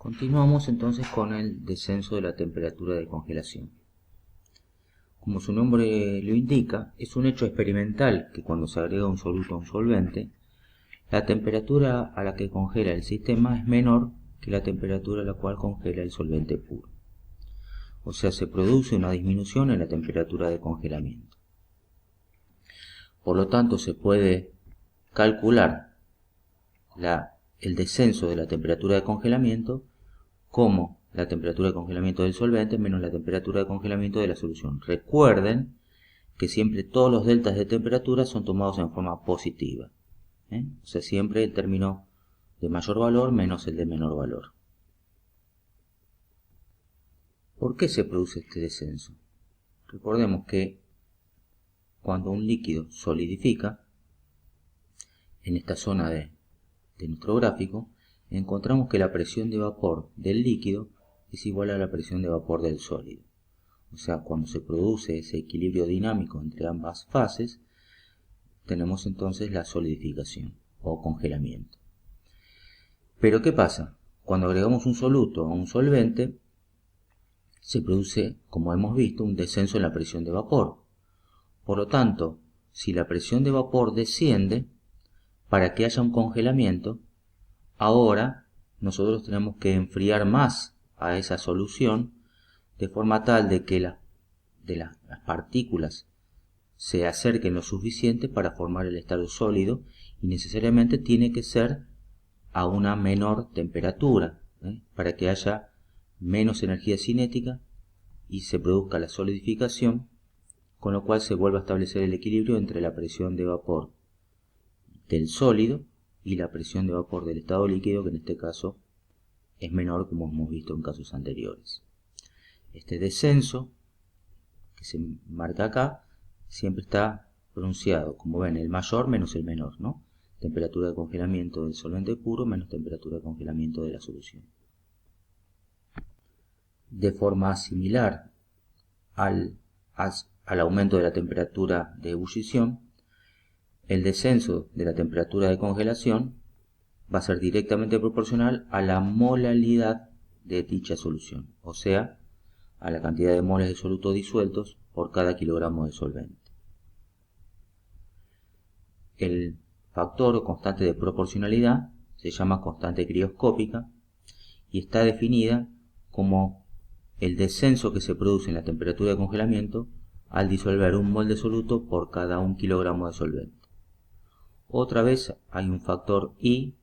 Continuamos entonces con el descenso de la temperatura de congelación. Como su nombre lo indica, es un hecho experimental que cuando se agrega un soluto a un solvente, la temperatura a la que congela el sistema es menor que la temperatura a la cual congela el solvente puro. O sea, se produce una disminución en la temperatura de congelamiento. Por lo tanto, se puede calcular el descenso de la temperatura de congelamiento como la temperatura de congelamiento del solvente menos la temperatura de congelamiento de la solución. Recuerden que siempre todos los deltas de temperatura son tomados en forma positiva. O sea, siempre el término de mayor valor menos el de menor valor. ¿Por qué se produce este descenso? Recordemos que cuando un líquido solidifica, en esta zona de nuestro gráfico, encontramos que la presión de vapor del líquido es igual a la presión de vapor del sólido. O sea, cuando se produce ese equilibrio dinámico entre ambas fases, tenemos entonces la solidificación o congelamiento. Pero ¿qué pasa? Cuando agregamos un soluto a un solvente, se produce, como hemos visto, un descenso en la presión de vapor. Por lo tanto, si la presión de vapor desciende, para que haya un congelamiento, ahora nosotros tenemos que enfriar más a esa solución de forma tal de que las partículas se acerquen lo suficiente para formar el estado sólido y necesariamente tiene que ser a una menor temperatura para que haya menos energía cinética y se produzca la solidificación, con lo cual se vuelve a establecer el equilibrio entre la presión de vapor del sólido y la presión de vapor del estado líquido, que en este caso es menor, como hemos visto en casos anteriores. Este descenso que se marca acá siempre está pronunciado, como ven, el mayor menos el menor, ¿no? Temperatura de congelamiento del solvente puro menos temperatura de congelamiento de la solución. De forma similar al aumento de la temperatura de ebullición, el descenso de la temperatura de congelación va a ser directamente proporcional a la molaridad de dicha solución, o sea, a la cantidad de moles de soluto disueltos por cada kilogramo de solvente. El factor o constante de proporcionalidad se llama constante crioscópica y está definida como el descenso que se produce en la temperatura de congelamiento al disolver un mol de soluto por cada 1 kilogramo de solvente. Otra vez hay un factor I,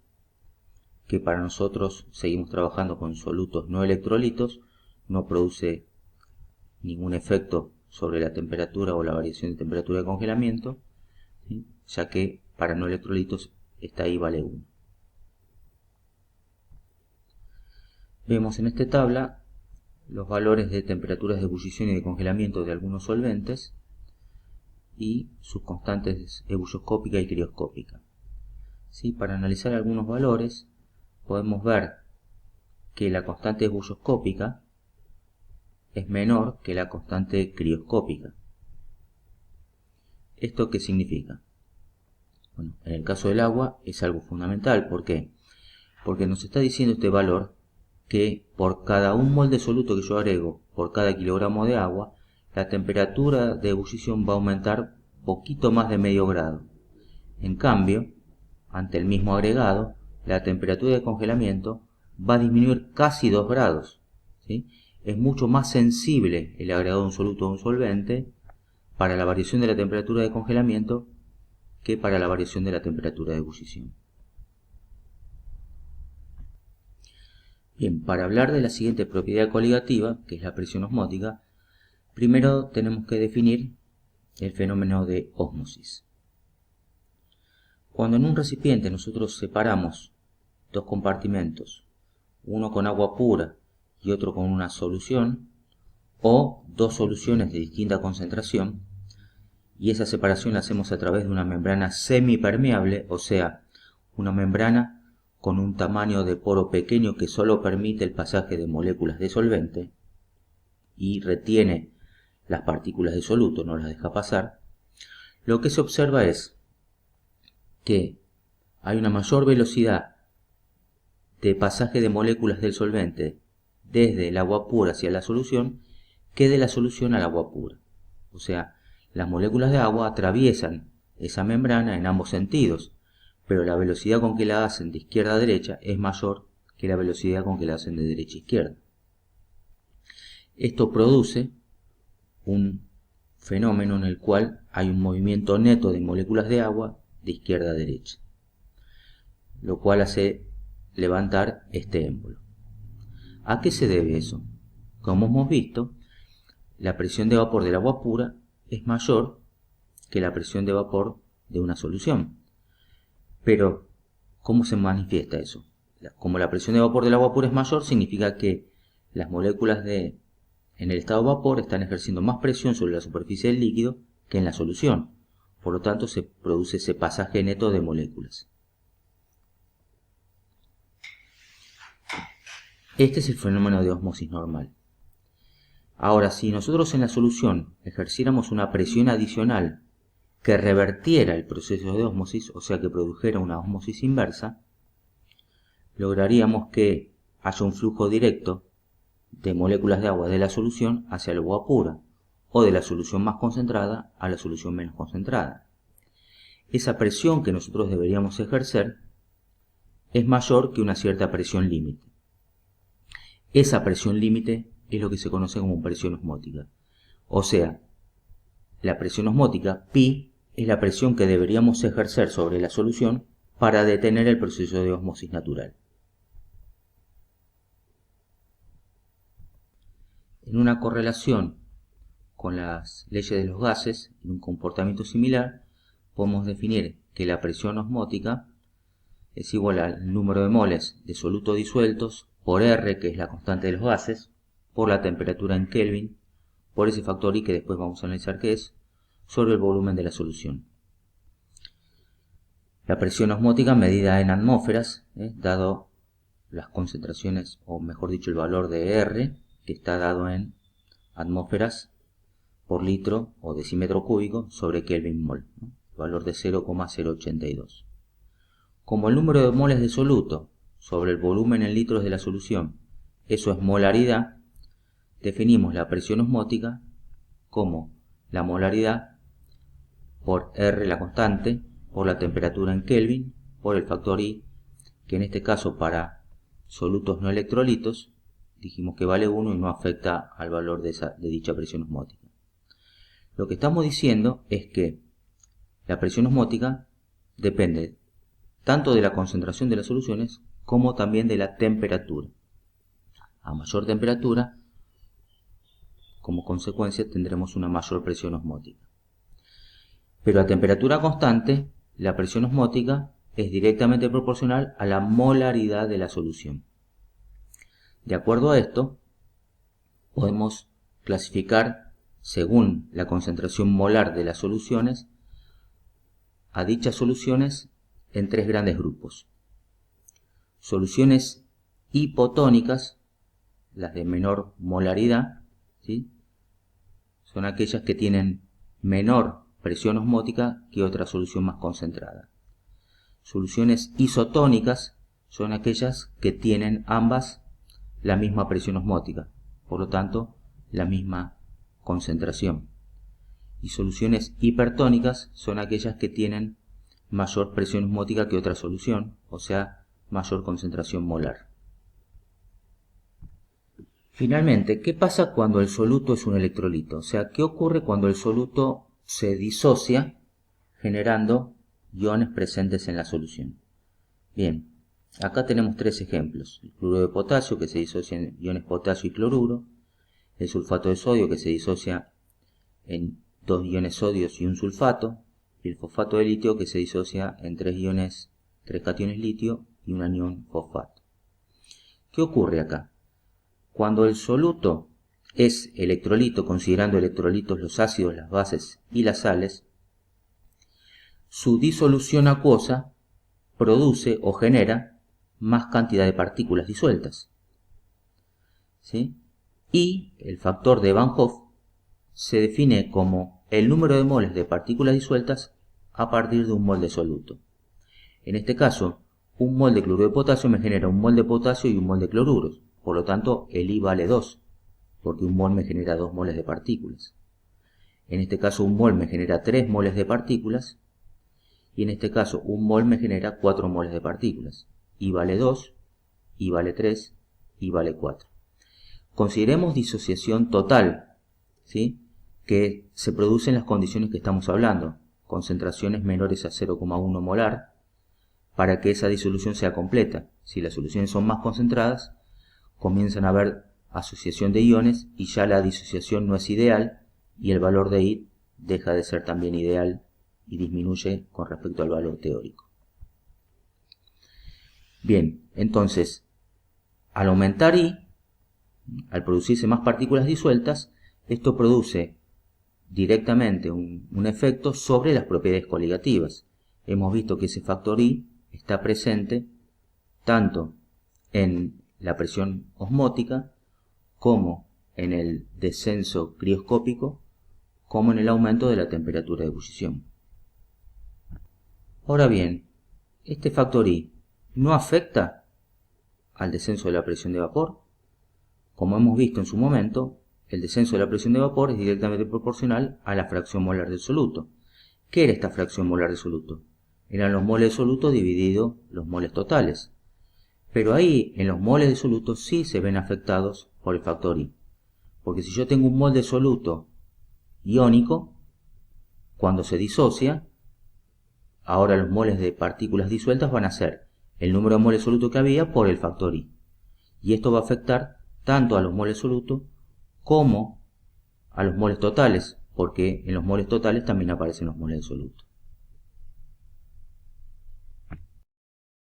que para nosotros seguimos trabajando con solutos no electrolitos, no produce ningún efecto sobre la temperatura o la variación de temperatura de congelamiento, ¿sí? Ya que para no electrolitos esta I vale 1. Vemos en esta tabla los valores de temperaturas de ebullición y de congelamiento de algunos solventes y sus constantes ebulloscópica y crioscópica. ¿Sí? Para analizar algunos valores podemos ver que la constante ebulloscópica es menor que la constante crioscópica. ¿Esto qué significa? Bueno, en el caso del agua es algo fundamental. ¿Por qué? Porque nos está diciendo este valor que por cada 1 mol de soluto que yo agrego por cada kilogramo de agua, la temperatura de ebullición va a aumentar poquito más de medio grado. En cambio, ante el mismo agregado, la temperatura de congelamiento va a disminuir casi 2 grados. ¿Sí? Es mucho más sensible el agregado de un soluto a un solvente para la variación de la temperatura de congelamiento que para la variación de la temperatura de ebullición. Bien, para hablar de la siguiente propiedad coligativa, que es la presión osmótica, primero tenemos que definir el fenómeno de ósmosis. Cuando en un recipiente nosotros separamos dos compartimentos, uno con agua pura y otro con una solución, o dos soluciones de distinta concentración, y esa separación la hacemos a través de una membrana semipermeable, o sea, una membrana con un tamaño de poro pequeño que solo permite el pasaje de moléculas de solvente y retiene las partículas de soluto, no las deja pasar. Lo que se observa es que hay una mayor velocidad de pasaje de moléculas del solvente desde el agua pura hacia la solución que de la solución al agua pura. O sea, las moléculas de agua atraviesan esa membrana en ambos sentidos, pero la velocidad con que la hacen de izquierda a derecha es mayor que la velocidad con que la hacen de derecha a izquierda. Esto produce un fenómeno en el cual hay un movimiento neto de moléculas de agua de izquierda a derecha, lo cual hace levantar este émbolo. ¿A qué se debe eso? Como hemos visto, la presión de vapor del agua pura es mayor que la presión de vapor de una solución. Pero, ¿cómo se manifiesta eso? Como la presión de vapor del agua pura es mayor, significa que las moléculas en el estado de vapor están ejerciendo más presión sobre la superficie del líquido que en la solución. Por lo tanto, se produce ese pasaje neto de moléculas. Este es el fenómeno de ósmosis normal. Ahora, si nosotros en la solución ejerciéramos una presión adicional que revertiera el proceso de ósmosis, o sea que produjera una ósmosis inversa, lograríamos que haya un flujo directo de moléculas de agua de la solución hacia el agua pura, o de la solución más concentrada a la solución menos concentrada. Esa presión que nosotros deberíamos ejercer es mayor que una cierta presión límite. Esa presión límite es lo que se conoce como presión osmótica. O sea, la presión osmótica, pi, es la presión que deberíamos ejercer sobre la solución para detener el proceso de ósmosis natural. En una correlación con las leyes de los gases, en un comportamiento similar, podemos definir que la presión osmótica es igual al número de moles de soluto disueltos por R, que es la constante de los gases, por la temperatura en Kelvin, por ese factor I que después vamos a analizar qué es, sobre el volumen de la solución. La presión osmótica medida en atmósferas, dado las concentraciones, o mejor dicho el valor de R, que está dado en atmósferas por litro o decímetro cúbico sobre Kelvin mol, valor de 0,082. Como el número de moles de soluto sobre el volumen en litros de la solución, eso es molaridad, definimos la presión osmótica como la molaridad por R, la constante, por la temperatura en Kelvin, por el factor I, que en este caso para solutos no electrolitos dijimos que vale 1 y no afecta al valor de dicha presión osmótica. Lo que estamos diciendo es que la presión osmótica depende tanto de la concentración de las soluciones como también de la temperatura. A mayor temperatura, como consecuencia, tendremos una mayor presión osmótica. Pero a temperatura constante, la presión osmótica es directamente proporcional a la molaridad de la solución. De acuerdo a esto, podemos clasificar, según la concentración molar de las soluciones, a dichas soluciones en tres grandes grupos. Soluciones hipotónicas, las de menor molaridad, ¿sí?, son aquellas que tienen menor presión osmótica que otra solución más concentrada. Soluciones isotónicas son aquellas que tienen ambas la misma presión osmótica, por lo tanto la misma concentración. Y soluciones hipertónicas son aquellas que tienen mayor presión osmótica que otra solución, o sea, mayor concentración molar. Finalmente, ¿qué pasa cuando el soluto es un electrolito? O sea, ¿qué ocurre cuando el soluto se disocia generando iones presentes en la solución? Bien, acá tenemos tres ejemplos. El cloruro de potasio, que se disocia en iones potasio y cloruro. El sulfato de sodio, que se disocia en dos iones sodios y un sulfato. Y el fosfato de litio, que se disocia en tres cationes litio y un anión fosfato. ¿Qué ocurre acá? Cuando el soluto es electrolito, considerando electrolitos los ácidos, las bases y las sales, su disolución acuosa produce o genera más cantidad de partículas disueltas, ¿sí? Y el factor de Van Hoff se define como el número de moles de partículas disueltas a partir de un mol de soluto. En este caso, un mol de cloruro de potasio me genera un mol de potasio y un mol de cloruros. Por lo tanto, el I vale 2, porque un mol me genera 2 moles de partículas. En este caso, un mol me genera 3 moles de partículas. Y en este caso, un mol me genera 4 moles de partículas. I vale 2, I vale 3, I vale 4. Consideremos disociación total, ¿sí?, que se produce en las condiciones que estamos hablando, concentraciones menores a 0,1 molar, para que esa disolución sea completa. Si las soluciones son más concentradas, comienzan a haber asociación de iones y ya la disociación no es ideal y el valor de I deja de ser también ideal y disminuye con respecto al valor teórico. Bien, entonces, al aumentar I, al producirse más partículas disueltas, esto produce directamente un efecto sobre las propiedades coligativas. Hemos visto que ese factor I está presente tanto en la presión osmótica como en el descenso crioscópico como en el aumento de la temperatura de ebullición. Ahora bien, este factor I no afecta al descenso de la presión de vapor. Como hemos visto en su momento, el descenso de la presión de vapor es directamente proporcional a la fracción molar del soluto. ¿Qué era esta fracción molar del soluto? Eran los moles de soluto dividido los moles totales. Pero ahí, en los moles de soluto, sí se ven afectados por el factor I. Porque si yo tengo un mol de soluto iónico, cuando se disocia, ahora los moles de partículas disueltas van a ser el número de moles de soluto que había por el factor I. Y esto va a afectar tanto a los moles de soluto como a los moles totales, porque en los moles totales también aparecen los moles de soluto.